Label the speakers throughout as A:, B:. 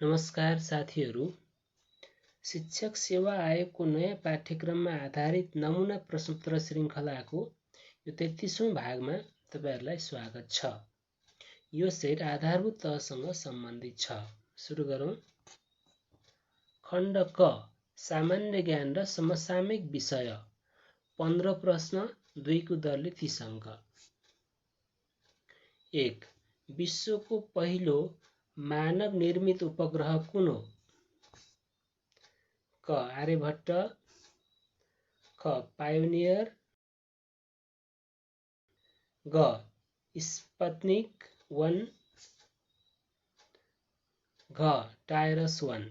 A: नमस्कार साथीहरू, शिक्षक सेवा आयोगको नयाँ पाठ्यक्रममा आधारित नमुना प्रश्नोत्तर श्रृङ्खलाको यो 33औं भागमा तपाईहरुलाई स्वागत छ। यो सेट आधारभूत तहसँग सम्बन्धित छ। सुरु गरौँ। खण्ड क सामान्य ज्ञान र समसामयिक विषय 15 प्रश्न 2 को दरले 30 अङ्क। 1. विश्वको पहिलो मानव निर्मित उपग्रह कुन हो? क. आर्यभट्ट, ख. पायोनियर, ग. स्पुतनिक 1, घ. टायरस 1।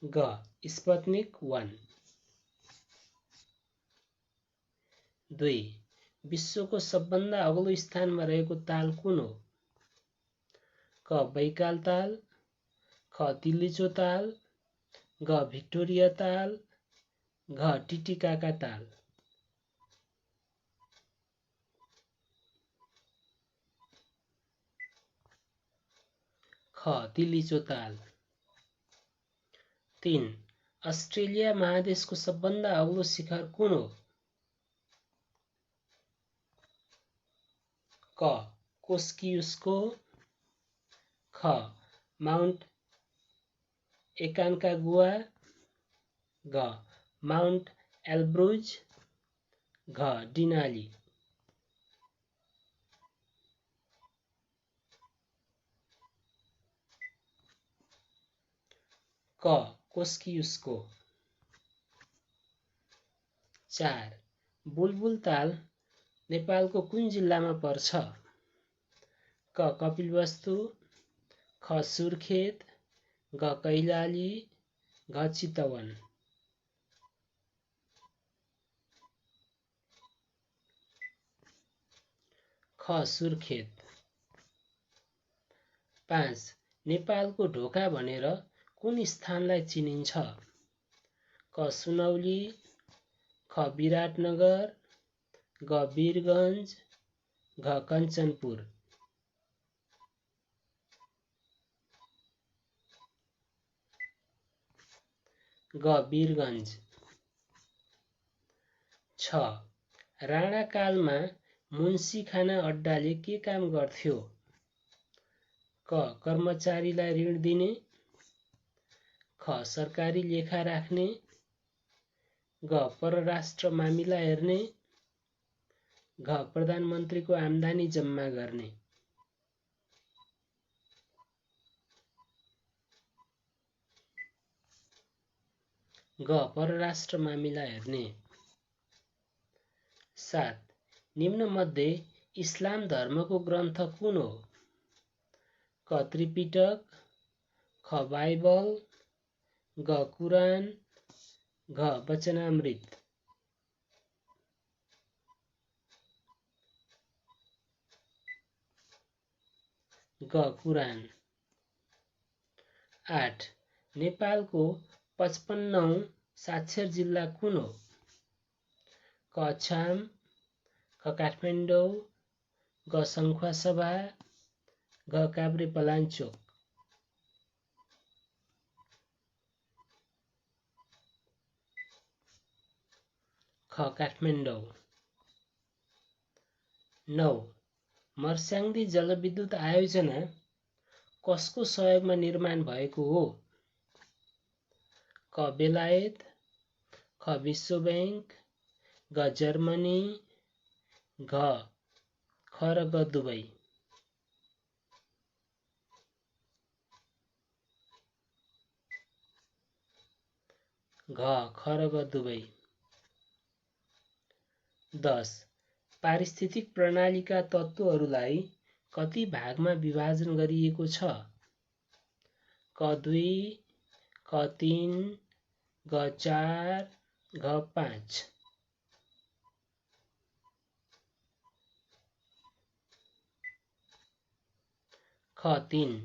A: ग. स्पुतनिक 1। 2. विश्वको सबभन्दा अग्लो स्थानमा रहेको ताल कुन हो? क. बैकाल ताल, ख. तिलिचो ताल, ग. भिक्टोरिया ताल, घ. टिटिकाका ताल। ख. तिलिचो ताल। 3. अस्ट्रेलिया महादेशको सबभन्दा अग्लो शिखर कुन हो? क. कोस्कियुस्को, ख. माउन्ट एकान्कागुआ, घ. माउन्ट एल्ब्रुज, घ. डिनाली। क. कोस्कियुस्को। 4. बुलबुल ताल नेपालको कुन जिल्लामा पर्छ? क. कपिलवस्तु, ख. सुर्खेत, घ. कैलाली, घ. चितवन। ख. सुर्खेत। 5. नेपालको ढोका भनेर कुन स्थानलाई चिनिन्छ? क. सुनौली, ख. विराटनगर, घ. वीरगञ्ज, घ. कञ्चनपुर। ग. वीरगञ्ज। 6. राणाकालमा मुन्सिखाना अड्डाले के काम गर्थ्यो? क. कर्मचारीलाई ऋण दिने, ख. सरकारी लेखा राख्ने, घ. परराष्ट्र मामिला हेर्ने, घ. प्रधानमन्त्रीको आम्दानी जम्मा गर्ने। घ. परराष्ट्र मामिला हेर्ने। 7. निम्नमध्ये इस्लाम धर्मको ग्रन्थ कुन हो? क. त्रिपिटक, ख. बाइबल, घ. कुरान, घ. वचनामृत। घ. कुरान। 8. नेपालको 55औं साक्षर जिल्ला कुन हो? क. अछाम, ख. काठमाडौँ, घ. सङ्खुवासभा, घ. काभ्रेपलाञ्चोक। ख. काठमाडौँ। 9. मर्स्याङ्दी जलविद्युत आयोजना कसको सहयोगमा निर्माण भएको हो? क. बेलायत, ख. विश्व बैंक, घ. जर्मनी, घ. ख र ग दुवै। घ. ख र ग दुवै। 10. पारिस्थितिक प्रणालीका तत्त्वहरूलाई कति भागमा विभाजन गरिएको छ? क. 2, ख. 3, घ. 4, घ. 5। ख. 3।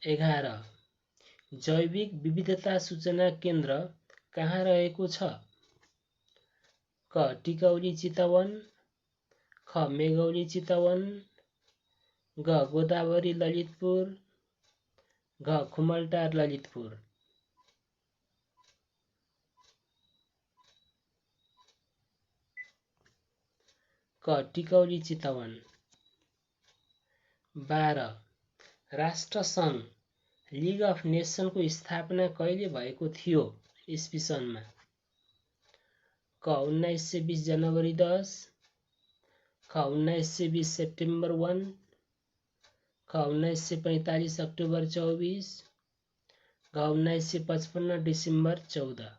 A: 11. जैविक विविधता सूचना केन्द्र कहाँ रहेको छ? क टिकौली चितवन, ख मेघौली चितवन, ग गोदावरी ललितपुर, घ खुमलटार ललितपुर। क टिकौली चितवन। 12 राष्ट्रसङ्घ लिग अफ नेसनको स्थापना कहिले भएको थियो ईस्वी सनमा? क 1920 जनवरी 10, ख 1920 सेप्टेम्बर 1, ख 1945 अक्टोबर 24, घ 1955 डिसेम्बर 14।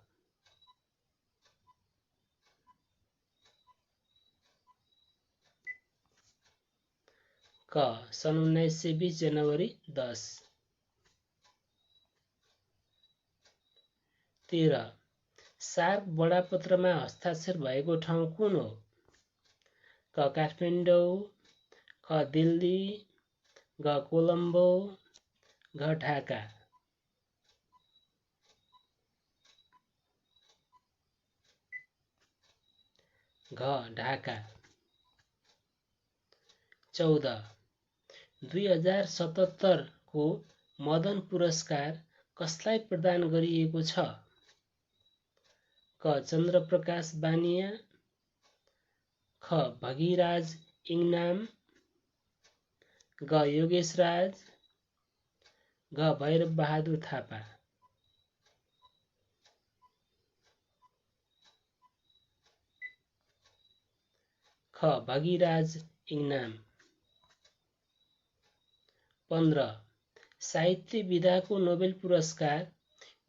A: क सन् 1920 जनवरी 10। 13 सार्क बडापत्रमा हस्ताक्षर भएको ठाउँ कुन हो? क काठमाडौँ, ख दिल्ली, घ कोलम्बो, घ ढाका। घ ढाका। 14 2077 को मदन पुरस्कार कसलाई प्रदान गरिएको छ? क चन्द्रप्रकाश बानिया, ख भगिराज इङनाम, ग योगेश राज, घ भैरव बहादुर थापा। ख भगिराज इङनाम। 15 साहित्य विधाको नोबेल पुरस्कार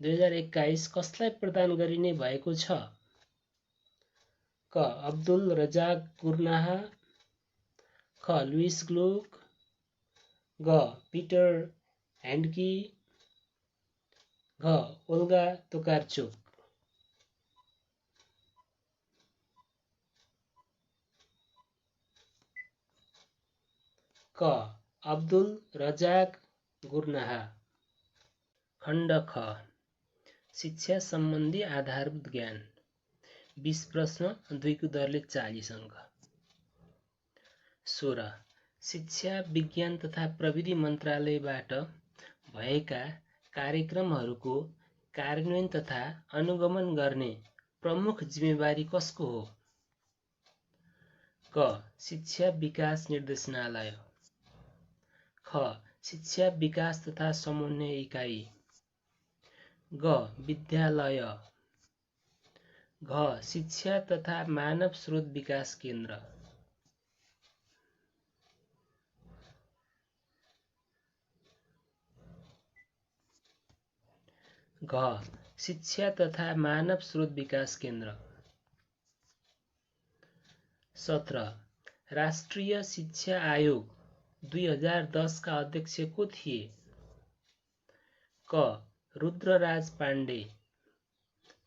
A: 2021 कसलाई प्रदान गरिने भएको छ? क अब्दुल रजाक गुर्नाह, ख लुइस ग्लुक, घ पिटर ह्यान्डकी, घ ओल्गा तोकारचुक। क अब्दुल रजाक गुर्नाह। खण्ड ख शिक्षा सम्बन्धी आधारभूत ज्ञान 20 प्रश्न 2 को दरले 40 अङ्क। 16 शिक्षा विज्ञान तथा प्रविधि मन्त्रालयबाट भएका कार्यक्रमहरूको कार्यान्वयन तथा अनुगमन गर्ने प्रमुख जिम्मेवारी कसको हो? क शिक्षा विकास निर्देशनालय, ख शिक्षा विकास तथा समन्वय इकाइ, ग विद्यालय, घ शिक्षा तथा मानव स्रोत विकास केन्द्र। घ शिक्षा तथा मानव स्रोत विकास केन्द्र। 17 राष्ट्रिय शिक्षा आयोग 2010 का अध्यक्ष को थिए? क रुद्रराज पाण्डे,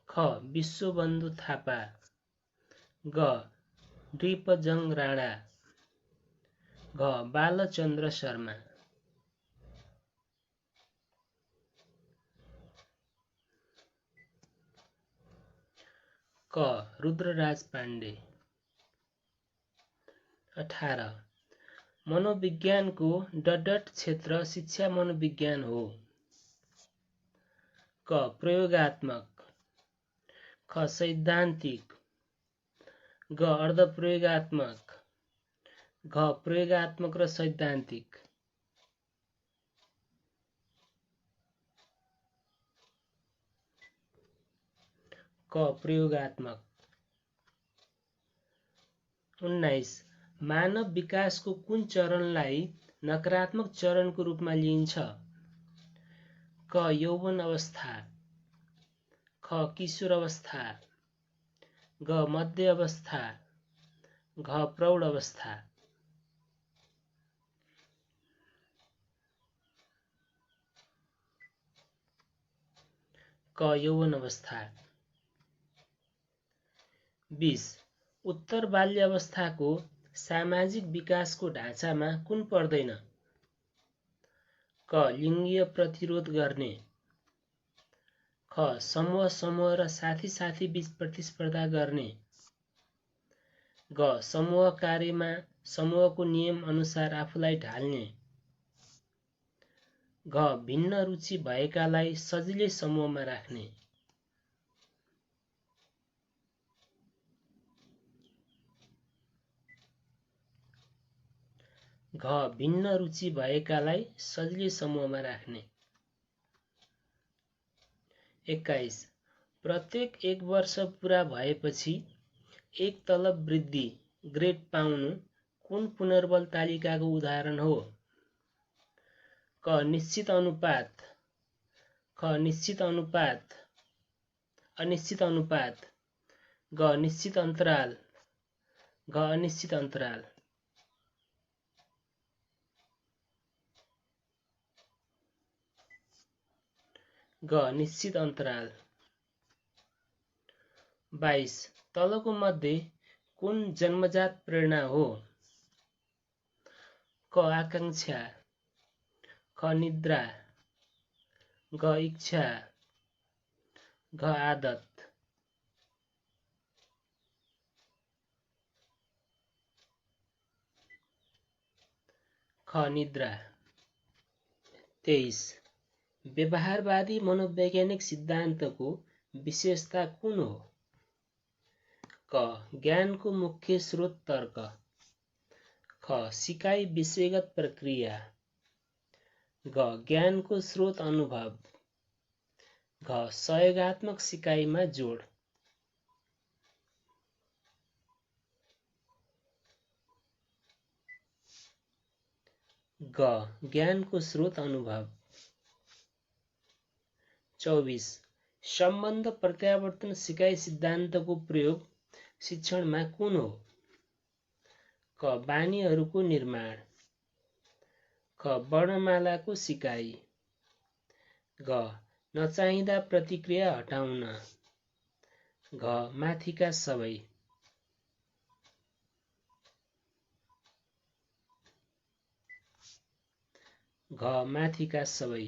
A: ख विश्वबन्धु थापा, ग नृपजङ राणा, घ बालचन्द्र शर्मा। क रुद्रराज पाण्डे। 18 मनोविज्ञानको डडट क्षेत्र शिक्षा मनोविज्ञान हो। क प्रयोगात्मक, ख सैद्धान्तिक, ग अर्धप्रयोगात्मक, घ प्रयोगात्मक र सैद्धान्तिक। क प्रयोगात्मक। 19 मानव विकासको कुन चरणलाई नकारात्मक चरणको रूपमा लिइन्छ? क यौवन अवस्था, ख किशोर अवस्था, ग मध्य अवस्था, घ प्रौढ अवस्था। क यौवन अवस्था। 20 उत्तर बाल्य अवस्थाको सामाजिक विकासको ढाँचामा कुन पर्दैन? क लिङ्गीय प्रतिरोध गर्ने, ख समूह समूह र साथी साथी बीच प्रतिस्पर्धा गर्ने, ग समूह कार्यमा समूहको नियम अनुसार आफूलाई ढाल्ने। घ भिन्न रुचि भएकालाई सजिलै समूहमा राख्ने। घ भिन्न रुचि भएकालाई सजिलै समूहमा राख्ने। 21 प्रत्येक 1 वर्ष पूरा भएपछि एक तलब वृद्धि ग्रेड पाउनु कुन पुनर्बल तालिकाको उदाहरण हो? क निश्चित अनुपात, ख निश्चित अनुपात, अनिश्चित अनुपात, ग निश्चित अन्तराल, घ अनिश्चित अन्तराल। ग निश्चित अन्तराल। 22 तलको मध्ये कुन जन्मजात प्रेरणा हो? क आकांक्षा, ख निद्रा, ग इच्छा, घ आदत। ख निद्रा। 23 व्यवहारवादी मनोवैज्ञानिक सिद्धान्तको विशेषता कुन हो? क ज्ञानको मुख्य स्रोत तर्क, ख सिकाइ विषयगत प्रक्रिया, ग ज्ञानको स्रोत अनुभव, घ सहयोगात्मक सिकाइमा जोड। ग ज्ञानको स्रोत अनुभव। 24 सम्बन्ध प्रत्यावर्तन सिकाइ सिद्धान्तको प्रयोग शिक्षणमा कुन हो? क बानीहरूको निर्माण, ख वर्णमालाको सिकाइ, घ नचाहिँदा प्रतिक्रिया हटाउन, घ माथिका सबै। घ माथिका सबै।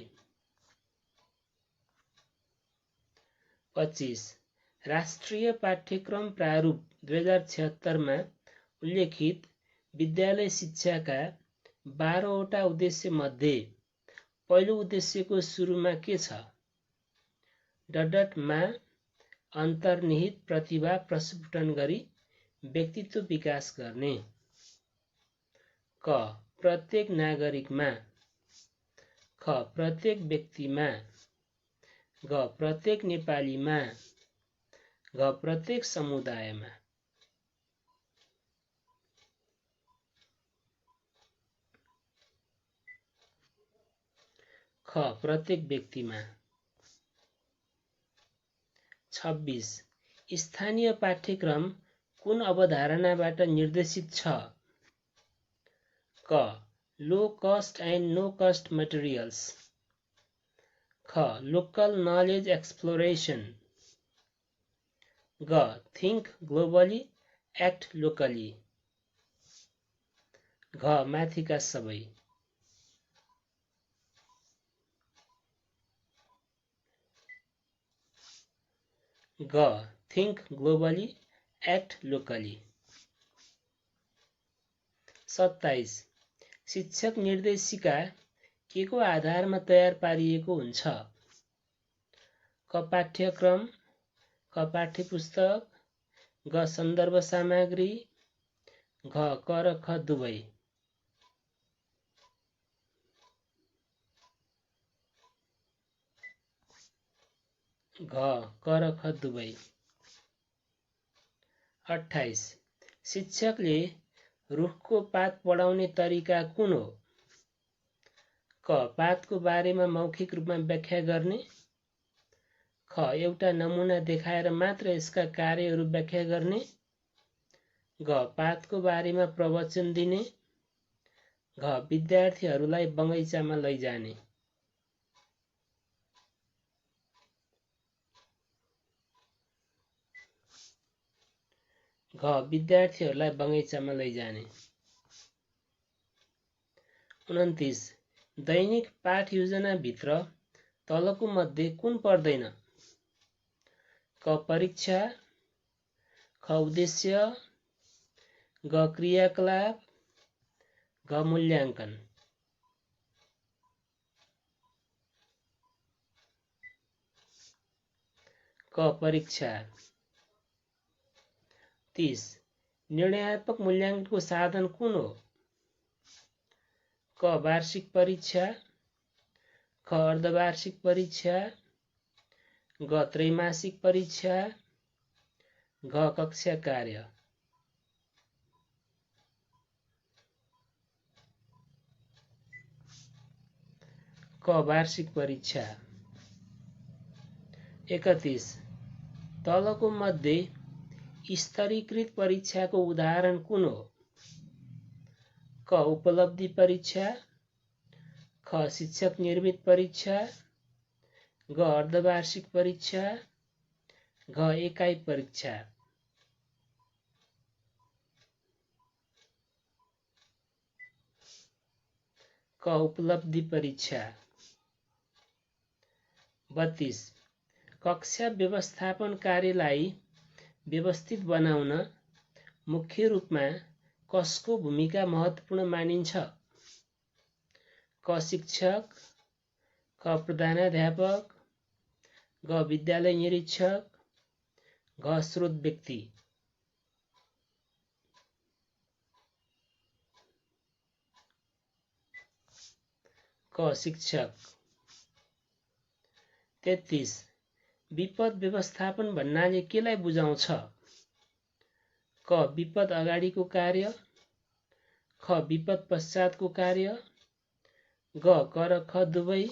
A: 25 राष्ट्रिय पाठ्यक्रम प्रारूप 2076 मा उल्लेखित विद्यालय शिक्षाका 12 वटा उद्देश्य मध्ये पहिलो उद्देश्यको सुरुमा के छ? मा अन्तर्निहित प्रतिभा प्रस्फुटन गरी व्यक्तित्व विकास गर्ने। क प्रत्येक नागरिकमा, ख प्रत्येक व्यक्तिमा, घ प्रत्येक नेपालीमा, घ प्रत्येक समुदायमा। ख प्रत्येक व्यक्तिमा। 26 स्थानीय पाठ्यक्रम कुन अवधारणाबाट निर्देशित छ? क low cost and no cost materials, ख लोकल नलेज एक्सप्लोरेसन, ग थिंक ग्लोबली एक्ट लोकली, घ माथिका सबै। ग थिंक ग्लोबली एक्ट लोकली। 27 शिक्षक निर्देशिका के को आधारमा तयार पारिएको हुन्छ? क पाठ्यक्रम, ख पाठ्यपुस्तक, घ सन्दर्भ सामग्री, घ क र ख दुवै। घ क र ख दुवै। 28 शिक्षकले रुखको पात पढाउने तरिका कुन हो? क पातको बारेमा मौखिक रूपमा व्याख्या गर्ने, ख एउटा नमुना देखाएर मात्र यसका कार्यहरू व्याख्या गर्ने, घ पातको बारेमा प्रवचन दिने, घ विद्यार्थीहरूलाई बगैँचामा लैजाने। घ विद्यार्थीहरूलाई बगैँचामा लैजाने। 29 दैनिक पाठ योजना भित्र तलको मध्ये कुन पर्दैन? क परीक्षा, ख उद्देश्य, ग क्रियाकलाप, घ मूल्याङ्कन। क परीक्षा। 30 निर्णयात्मक मूल्याङ्कनको साधन कुन हो? क वार्षिक परीक्षा, ख अर्धवार्षिक परीक्षा, ग त्रैमासिक परीक्षा, घ कक्षा कार्य। क वार्षिक परीक्षा। 31 तलको मध्ये स्तरीकृत परीक्षाको उदाहरण कुन हो? क उपलब्धि परीक्षा, ख शिक्षक निर्मित परीक्षा, ग अर्धवार्षिक परीक्षा, घ एकाइ परीक्षा। क उपलब्धि परीक्षा। 32 कक्षा व्यवस्थापन कार्यलाई व्यवस्थित बनाउन मुख्य रूपमा कसको भूमिका महत्त्वपूर्ण मानिन्छ? क शिक्षक, ख प्रधानाध्यापक, ग विद्यालय निरीक्षक, घ स्रोत व्यक्ति। क शिक्षक। 33 विपद व्यवस्थापन भन्नाले केलाई बुझाउँछ? क विपद अगाडिको कार्य, ख विपद पश्चातको कार्य, ग क र ख दुवै,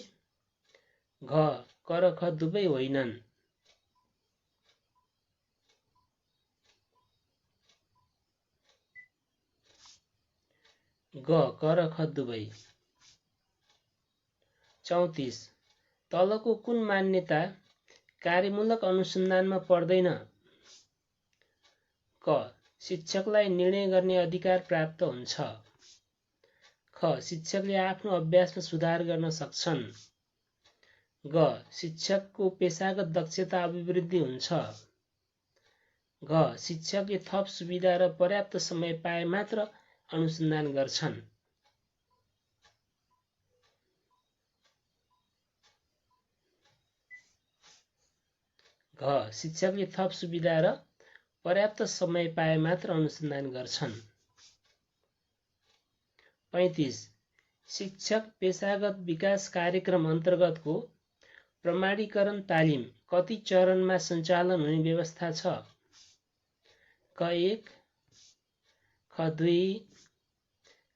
A: घ क र ख दुवै होइनन्। ग क र ख दुवै। 34 तलको कुन मान्यता कार्यमूलक अनुसन्धानमा पर्दैन? क शिक्षकलाई निर्णय गर्ने अधिकार प्राप्त हुन्छ, ख शिक्षकले आफ्नो अभ्यासमा सुधार गर्न सक्छन्, ग शिक्षकको पेशागत दक्षता अभिवृद्धि हुन्छ, घ शिक्षकले थप सुविधा र पर्याप्त समय पाए मात्र अनुसन्धान गर्छन्। घ शिक्षकले थप सुविधा र पर्याप्त समय पाए मात्र अनुसन्धान गर्छन्। 35 शिक्षक पेशागत विकास कार्यक्रम अन्तर्गतको प्रमाणीकरण तालिम कति चरणमा सञ्चालन हुने व्यवस्था छ? क 1, ख 2,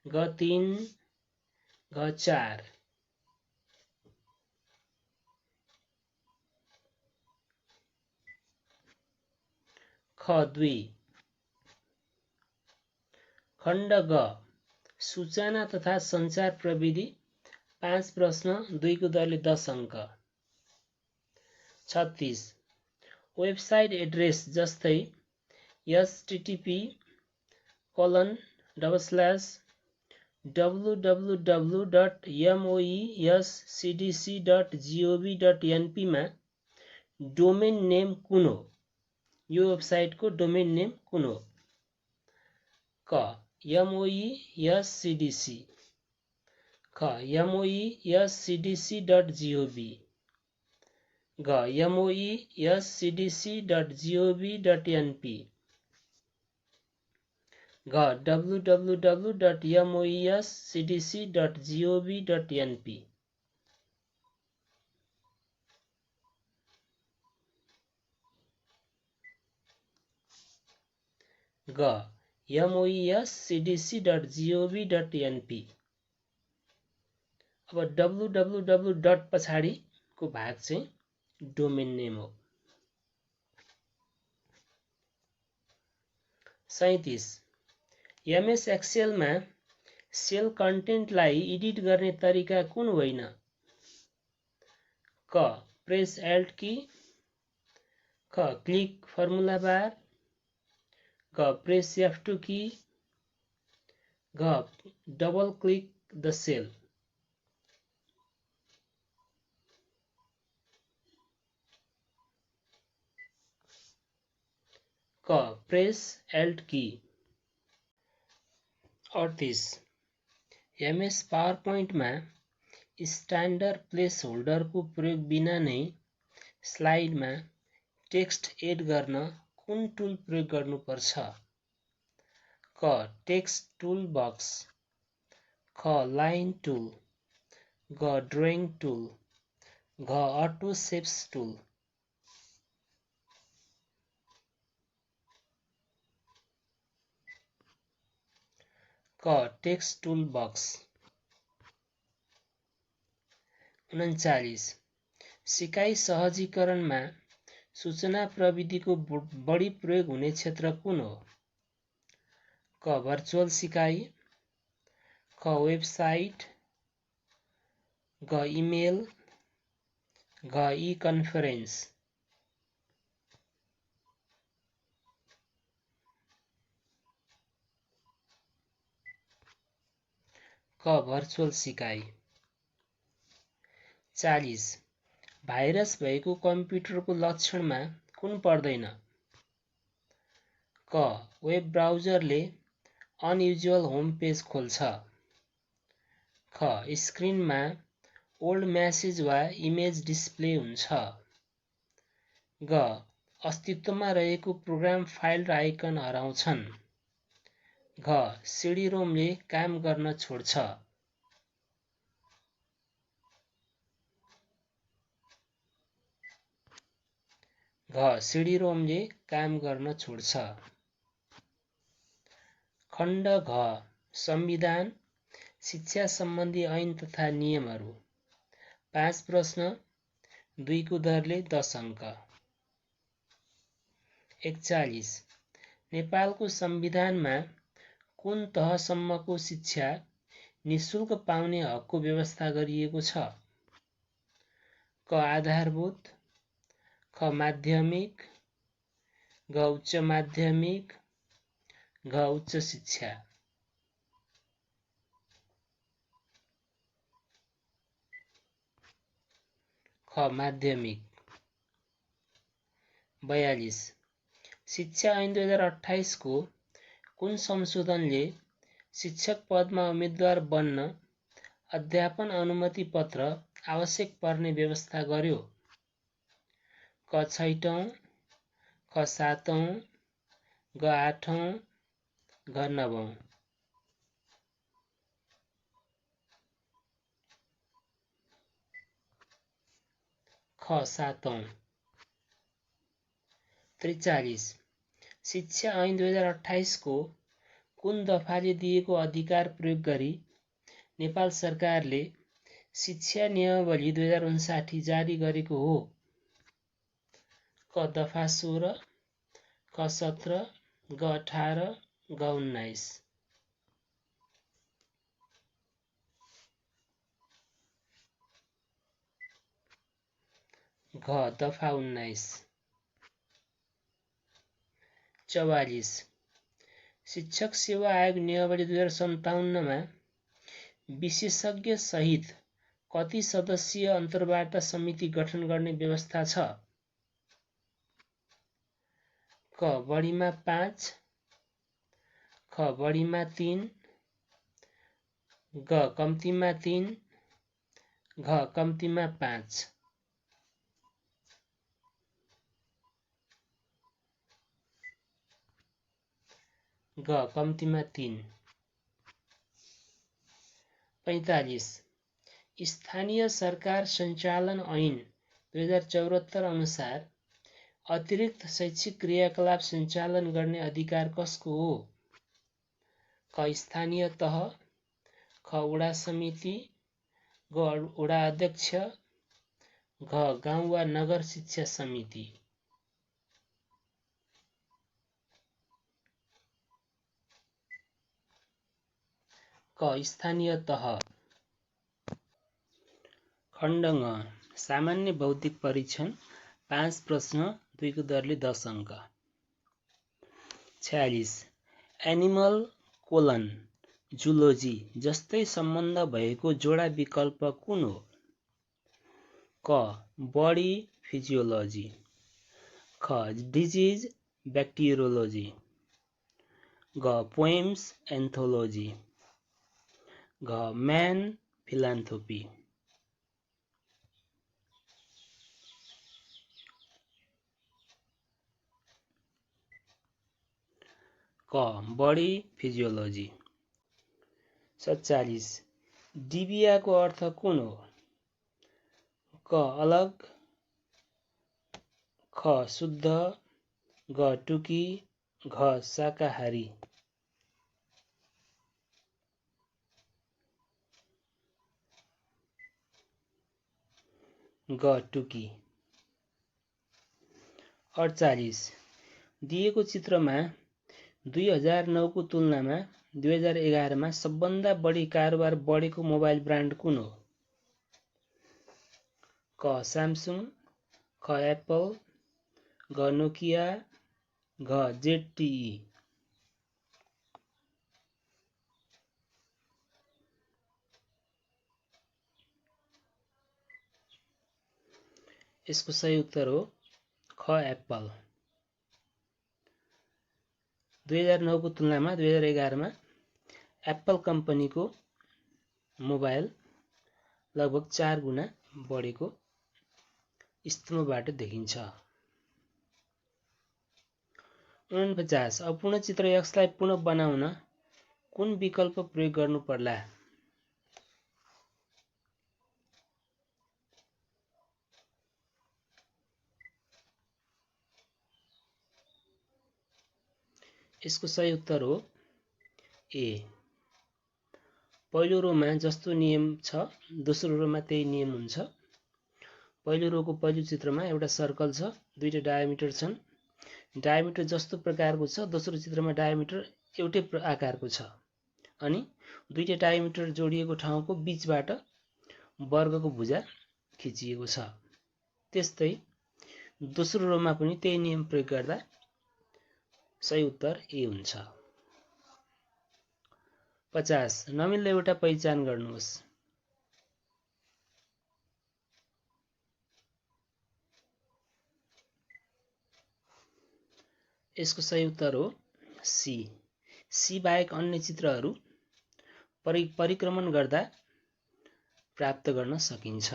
A: ग 3, घ 4। ख 2। खण्ड ग सूचना तथा सञ्चार प्रविधि 5 प्रश्न 2 को दरले 10 अङ्क। 36 वेबसाइट एड्रेस जस्तै http://www.moescdc.gov.np मा डोमेन नेम कुन हो? यो वेबसाइटको डोमेन नेम कुन हो? क moescdc, ख moescdc.gov, घ moescdc.gov.np, घ www.moescdc.gov.np। ग moescdc.gov.np। अब www पछाडिको भाग चाहिँ डोमेन नेम हो। 37 एमएस एक्सेलमा सेल कन्टेन्टलाई एडिट गर्ने तरिका कुन होइन? क प्रेस एल्ट की, ख क्लिक फर्मुला बार, घ प्रेस F2 की, घ डबल क्लिक द सेल। क प्रेस एल्ट की। 38 एमएस पावरपोइन्टमा स्ट्यान्डर्ड प्लेस होल्डरको प्रयोग बिना नै स्लाइडमा टेक्स्ट एड गर्न कुन टुल प्रयोग गर्नुपर्छ? क. टेक्स्ट टुल बक्स, ख. लाइन टुल, ग. ड्रइङ टुल, घ. Auto shapes tool. क. Text tool box. 39 सिकाइ सहजीकरणमा सूचना प्रविधिको बढी प्रयोग हुने क्षेत्र कुन हो? क. भर्चुअल सिकाइ, ख. वेबसाइट, घ. इमेल, घ. ई-कन्फरेन्स। क. भर्चुअल सिकाइ। 40 भाइरस भएको कम्प्युटरको लक्षणमा कुन पर्दैन? क. वेब ब्राउजरले अनयुजुअल होम पेज खोल्छ, ख. स्क्रिनमा ओल्ड म्यासेज वा इमेज डिस्प्ले हुन्छ, ग. अस्तित्वमा रहेको प्रोग्राम फाइल र आइकन हराउँछन्, घ. सिडी-रोमले काम गर्न छोड्छ। घ. सिडी-रोमले काम गर्न छोड्छ। खण्ड घ. संविधान, शिक्षा सम्बन्धी ऐन तथा नियमहरू। 5 प्रश्न, 2 को दरले 10 अङ्क। 41 नेपालको संविधानमा कुन तहसम्मको शिक्षा निशुल्क पाउने हकको व्यवस्था गरिएको छ? क. आधारभूत, ख. माध्यमिक, घ. उच्च माध्यमिक, घ. उच्च शिक्षा। ख. माध्यमिक। 42 शिक्षा ऐन 2028 को कुन संशोधनले शिक्षक पदमा उम्मेद्वार बन्न अध्यापन अनुमति पत्र आवश्यक पर्ने व्यवस्था गर्‍यो? क. छैटौं, ख. सातौं, ग. आठौं, घ. नवौं। ख. सातौं। 43 शिक्षा ऐन 2028 को कुन दफाले दिएको अधिकार प्रयोग गरी नेपाल सरकारले शिक्षा नियमावली 2059 जारी गरेको हो? क. दफा 16, ख. 17, ग. 18, घ. 19। घ. दफा 19। 44 शिक्षक सेवा आयोग नियमावली 2057 मा विशेषज्ञ सहित कति सदस्यीय अन्तर्वार्ता समिति गठन गर्ने व्यवस्था छ? क. बढीमा 5, ख. बढीमा 3, ग. कम्तीमा 3, घ. कम्तीमा 5। ग. कम्तीमा 3। 45 स्थानीय सरकार सञ्चालन ऐन 2074 अनुसार अतिरिक्त शैक्षिक क्रियाकलाप सञ्चालन गर्ने अधिकार कसको हो? क. स्थानीय तह, ख. वडा समिति, ग. वडा अध्यक्ष, घ. गाउँ वा नगर शिक्षा समिति। क. स्थानीय तह। खण्ड ङ सामान्य बौद्धिक परीक्षण 5 प्रश्न 2 को दरले 10 अङ्क। 46 एनिमल कोलन जुलोजी जस्तै सम्बन्ध भएको जोडा विकल्प कुन हो? क. बडी फिजियोलोजी, ख. डिजिज ब्याक्टेरियोलोजी, घ पोएम्स एन्थोलोजी, घ म्यान फिलान्थोपी, क बडी फिजियोलोजी। 47 डिबियाको अर्थ कुन हो? क अलग, ख शुद्ध, ग टुकी, घ शाकाहारी। ग टुकी। 48 दिएको चित्रमा 2009 को तुलनामा 2011 मा सबभन्दा बढी कारोबार बढेको मोबाइल ब्रान्ड कुन हो? क स्यामसुङ, ख एप्पल, घ नोकिया, घ जेडटिई। यसको सही उत्तर हो ख एप्पल। 2009 को तुलनामा 2011 मा एप्पल कम्पनीको मोबाइल लगभग 4 गुणा बढेको स्तम्भबाट देखिन्छ। 49 अपूर्ण चित्र X लाई पुनः बनाउन कुन विकल्प प्रयोग गर्नु पर्ला? यसको सही उत्तर हो ए। पहिलो रोमा जस्तो नियम छ दोस्रो रोमा त्यही नियम हुन्छ। पहिलो रोको पहिलो चित्रमा एउटा सर्कल छ, दुईटा डायमिटर छन्। डायमिटर जस्तो प्रकारको छ, दोस्रो चित्रमा डायमिटर एउटै आकारको छ अनि दुईटा डायमिटर जोडिएको ठाउँको बीचबाट वर्गको भुजा खिचिएको छ। त्यस्तै दोस्रो रोमा पनि त्यही नियम प्रयोग गर्दा सही उत्तर ए हुन्छ। 50 नमिल्दो एउटा पहिचान गर्नुहोस्। यसको सही उत्तर हो सी। सी बाहेक अन्य चित्रहरू परिक्रमण गर्दा प्राप्त गर्न सकिन्छ।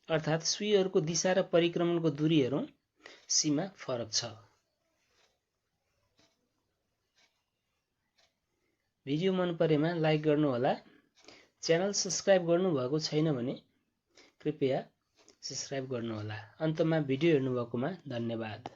A: अर्थात् सुईहरूको दिशा र परिक्रमणको दूरी हेरौं, सीमा फरक छ। भिडियो मन परेमा लाइक गर्नुहोला। च्यानल सब्स्क्राइब गर्नुभएको छैन भने कृपया सब्स्क्राइब गर्नुहोला। अन्तमा भिडियो हेर्नुभएकोमा धन्यवाद।